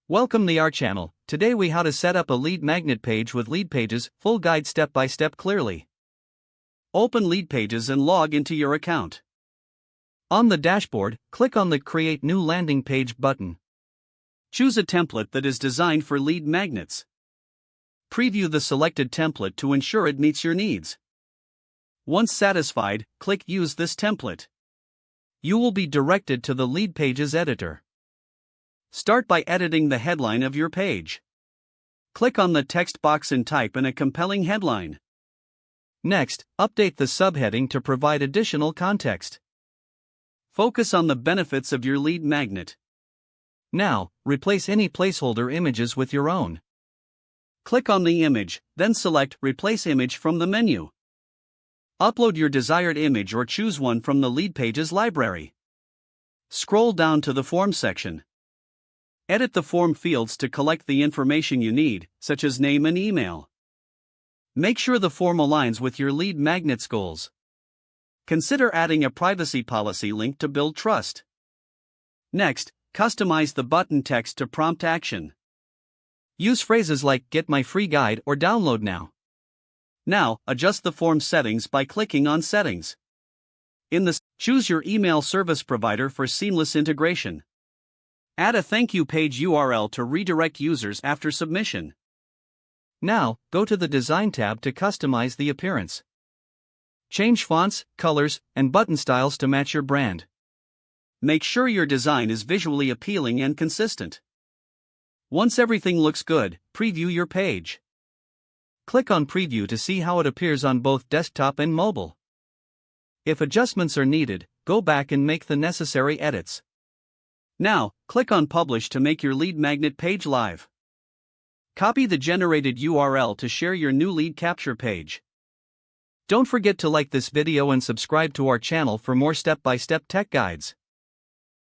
Welcome to our channel. Today we how to set up a lead magnet page with Leadpages, full guide step by step clearly. Open Leadpages and log into your account. On the dashboard, click on the Create New Landing Page button. Choose a template that is designed for lead magnets. Preview the selected template to ensure it meets your needs. Once satisfied, click Use this template. You will be directed to the Leadpages editor. Start by editing the headline of your page. Click on the text box and type in a compelling headline. Next, update the subheading to provide additional context. Focus on the benefits of your lead magnet. Now, replace any placeholder images with your own. Click on the image, then select Replace Image from the menu. Upload your desired image or choose one from the Leadpages library. Scroll down to the Form section. Edit the form fields to collect the information you need, such as name and email. Make sure the form aligns with your lead magnet's goals. Consider adding a privacy policy link to build trust. Next, customize the button text to prompt action. Use phrases like "Get my free guide" or "Download now." Now, adjust the form settings by clicking on Settings. Choose your email service provider for seamless integration. Add a thank you page URL to redirect users after submission. Now, go to the Design tab to customize the appearance. Change fonts, colors, and button styles to match your brand. Make sure your design is visually appealing and consistent. Once everything looks good, preview your page. Click on Preview to see how it appears on both desktop and mobile. If adjustments are needed, go back and make the necessary edits. Now, click on Publish to make your lead magnet page live. Copy the generated URL to share your new lead capture page. Don't forget to like this video and subscribe to our channel for more step-by-step tech guides.